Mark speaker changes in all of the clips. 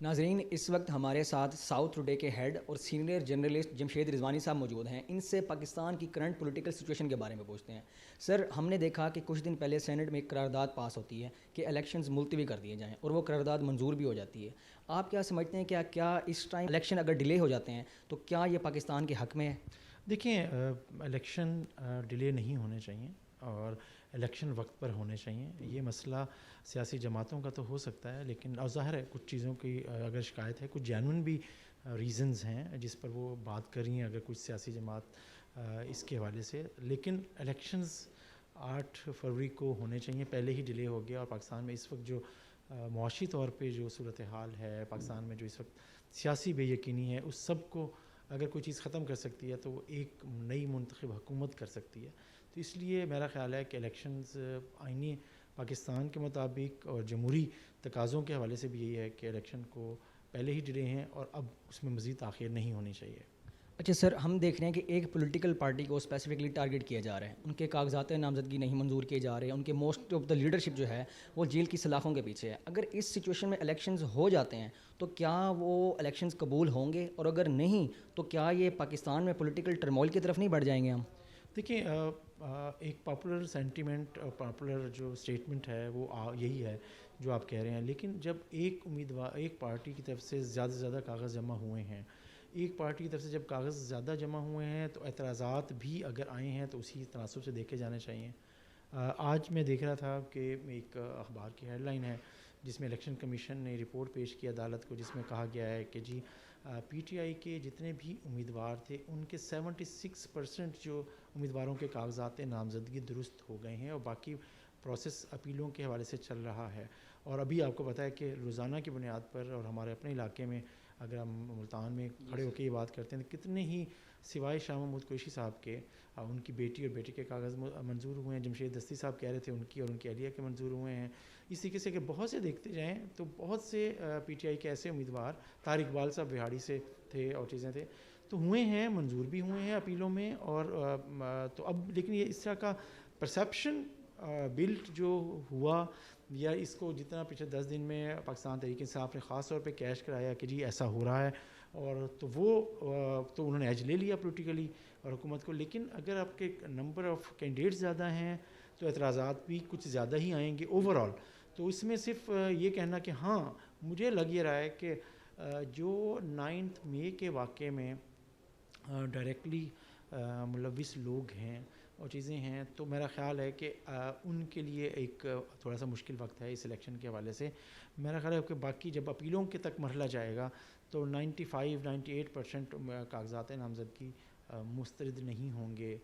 Speaker 1: ناظرین، اس وقت ہمارے ساتھ ساؤتھ ٹوڈے کے ہیڈ اور سینئر جرنلسٹ جمشید رضوانی صاحب موجود ہیں. ان سے پاکستان کی کرنٹ پولیٹیکل سچویشن کے بارے میں پوچھتے ہیں. سر، ہم نے دیکھا کہ کچھ دن پہلے سینٹ میں ایک قرارداد پاس ہوتی ہے کہ الیکشنز ملتوی کر دیے جائیں، اور وہ قرارداد منظور بھی ہو جاتی ہے. آپ کیا سمجھتے ہیں کہ کیا اس ٹائم الیکشن اگر ڈیلے ہو جاتے ہیں تو کیا یہ پاکستان کے حق میں ہے؟
Speaker 2: دیکھیں، الیکشن ڈیلے نہیں ہونے چاہیے اور الیکشن وقت پر ہونے چاہیے. یہ مسئلہ سیاسی جماعتوں کا تو ہو سکتا ہے، لیکن ظاہر ہے کچھ چیزوں کی اگر شکایت ہے، کچھ جینون بھی ریزنز ہیں جس پر وہ بات کر رہی ہیں اگر کچھ سیاسی جماعت اس کے حوالے سے. لیکن الیکشنز 8 فروری کو ہونے چاہیے، پہلے ہی ڈیلے ہو گیا. اور پاکستان میں اس وقت جو معاشی طور پہ جو صورتحال ہے، پاکستان میں جو اس وقت سیاسی بے یقینی ہے، اس سب کو اگر کوئی چیز ختم کر سکتی ہے تو وہ ایک نئی منتخب حکومت کر سکتی ہے. تو اس لیے میرا خیال ہے کہ الیکشنز آئینی پاکستان کے مطابق اور جمہوری تقاضوں کے حوالے سے بھی یہی ہے کہ الیکشن کو پہلے ہی ڈیلے ہیں اور اب اس میں مزید تاخیر نہیں ہونی چاہیے.
Speaker 1: اچھا سر، ہم دیکھ رہے ہیں کہ ایک پولیٹیکل پارٹی کو اسپیسیفکلی ٹارگٹ کیا جا رہا ہے، ان کے کاغذات نامزدگی نہیں منظور کیے جا رہے ہیں، ان کے موسٹ آف دا لیڈرشپ جو ہے وہ جیل کی سلاخوں کے پیچھے ہے. اگر اس سچویشن میں الیکشنز ہو جاتے ہیں تو کیا وہ الیکشنز قبول ہوں گے؟ اور اگر نہیں تو کیا یہ پاکستان میں پولیٹیکل ٹرمول کی طرف نہیں بڑھ جائیں گے ہم؟
Speaker 2: دیکھیں، ایک پاپولر سینٹیمنٹ اور پاپولر جو اسٹیٹمنٹ ہے وہ یہی ہے جو آپ کہہ رہے ہیں. لیکن جب ایک امیدوار، ایک پارٹی کی طرف سے زیادہ سے زیادہ کاغذ جمع ہوئے ہیں، ایک پارٹی کی طرف سے جب کاغذ زیادہ جمع ہوئے ہیں تو اعتراضات بھی اگر آئے ہیں تو اسی تناسب سے دیکھے جانے چاہیے. آج میں دیکھ رہا تھا کہ ایک اخبار کی ہیڈ لائن ہے جس میں الیکشن کمیشن نے رپورٹ پیش کی عدالت کو، جس میں کہا گیا ہے کہ جی پی ٹی آئی کے جتنے بھی امیدوار تھے ان کے 76% جو امیدواروں کے کاغذات نامزدگی درست ہو گئے ہیں، اور باقی پروسیس اپیلوں کے حوالے سے چل رہا ہے. اور ابھی آپ کو پتہ ہے کہ روزانہ کی بنیاد پر اور ہمارے اپنے علاقے میں اگر ہم ملتان میں کھڑے ہو کے یہ بات کرتے ہیں تو کتنے ہی سوائے شاہ محمود قریشی صاحب کے ان کی بیٹی اور بیٹے کے کاغذ منظور ہوئے ہیں. جمشید دستی صاحب کہہ رہے تھے ان کی اور ان کی اہلیہ کے منظور ہوئے ہیں. اس طریقے سے کہ بہت سے دیکھتے جائیں تو بہت سے پی ٹی آئی کے ایسے امیدوار، طارق اقبال صاحب بہاڑی سے تھے اور چیزیں تھے، تو ہوئے ہیں، منظور بھی ہوئے ہیں اپیلوں میں. اور تو اب لیکن یہ اس طرح کا پرسیپشن بلٹ جو ہوا، یا اس کو جتنا پچھلے 10 دن میں پاکستان تحریک انصاف نے خاص طور پہ کیش کرایا کہ جی ایسا ہو رہا ہے، اور تو وہ تو انہوں نے ایج لے لیا پولیٹیکلی اور حکومت کو. لیکن اگر آپ کے نمبر آف کینڈیڈیٹ زیادہ ہیں تو اعتراضات بھی کچھ زیادہ ہی آئیں گے اوور آل. تو اس میں صرف یہ کہنا کہ ہاں مجھے لگ یہ رہا ہے کہ جو 9 مئی کے واقعے میں ڈائریکٹلی ملوث لوگ ہیں اور چیزیں ہیں، تو میرا خیال ہے کہ ان کے لیے ایک تھوڑا سا مشکل وقت ہے اس الیکشن کے حوالے سے. میرا خیال ہے کہ باقی جب اپیلوں کے تک مرحلہ جائے گا تو 95-98% کاغذات نامزدگی مسترد نہیں ہوں گے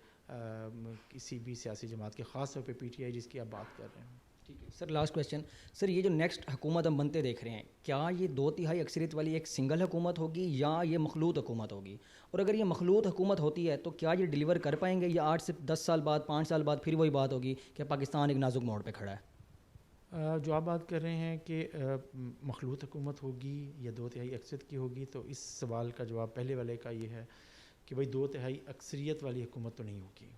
Speaker 2: کسی بھی سیاسی جماعت کے، خاص طور پہ پی ٹی آئی جس کی آپ بات کر رہے ہیں.
Speaker 1: ٹھیک ہے سر، لاسٹ کویشچن. سر، یہ جو نیکسٹ حکومت ہم بنتے دیکھ رہے ہیں، کیا یہ 2/3 اکثریت والی ایک سنگل حکومت ہوگی یا یہ مخلوط حکومت ہوگی؟ اور اگر یہ مخلوط حکومت ہوتی ہے تو کیا یہ ڈیلیور کر پائیں گے، یا 8 سے 10 سال بعد، 5 سال بعد پھر وہی بات ہوگی کہ پاکستان ایک نازک موڑ پہ کھڑا ہے؟
Speaker 2: جو آپ بات کر رہے ہیں کہ مخلوط حکومت ہوگی یا 2/3 اکثریت کی ہوگی، تو اس سوال کا جواب پہلے والے کا یہ ہے کہ بھائی 2/3 اکثریت والی حکومت تو نہیں ہوگی.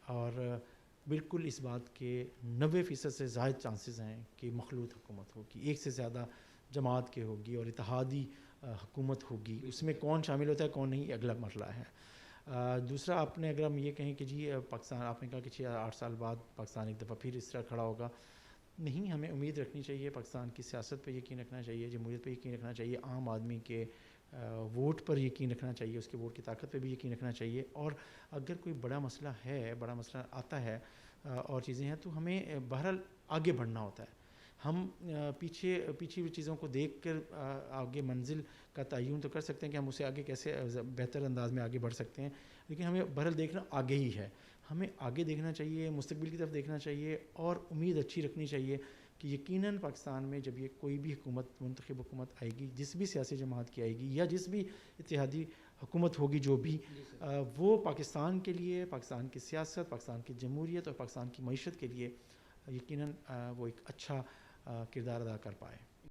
Speaker 2: اور بالکل اس بات کے 90% سے زائد چانسز ہیں کہ مخلوط حکومت ہوگی، ایک سے زیادہ جماعت کے ہوگی اور اتحادی حکومت ہوگی. اس میں کون شامل ہوتا ہے کون نہیں، اگلا مرحلہ ہے. دوسرا، آپ نے اگر ہم یہ کہیں کہ جی پاکستان، آپ نے کہا کہ 6-8 سال بعد پاکستان ایک دفعہ پھر اس طرح کھڑا ہوگا، نہیں، ہمیں امید رکھنی چاہیے، پاکستان کی سیاست پہ یقین رکھنا چاہیے، جمہوریت پہ یقین رکھنا چاہیے، عام آدمی کے ووٹ پر یقین رکھنا چاہیے، اس کے ووٹ کی طاقت پہ بھی یقین رکھنا چاہیے. اور اگر کوئی بڑا مسئلہ ہے، بڑا مسئلہ آتا ہے اور چیزیں ہیں، تو ہمیں بہرحال آگے بڑھنا ہوتا ہے. ہم پیچھے ہوئی چیزوں کو دیکھ کر آگے منزل کا تعین تو کر سکتے ہیں کہ ہم اسے آگے کیسے بہتر انداز میں آگے بڑھ سکتے ہیں، لیکن ہمیں بہرحال دیکھنا آگے ہی ہے. ہمیں آگے دیکھنا چاہیے، مستقبل کی طرف دیکھنا چاہیے، اور امید اچھی رکھنی چاہیے کہ یقیناً پاکستان میں جب یہ کوئی بھی حکومت، منتخب حکومت آئے گی، جس بھی سیاسی جماعت کی آئے گی یا جس بھی اتحادی حکومت ہوگی، جو بھی وہ پاکستان کے لیے، پاکستان کی سیاست، پاکستان کی جمہوریت اور پاکستان کی معیشت کے لیے یقیناً وہ ایک اچھا کردار ادا کر پائے.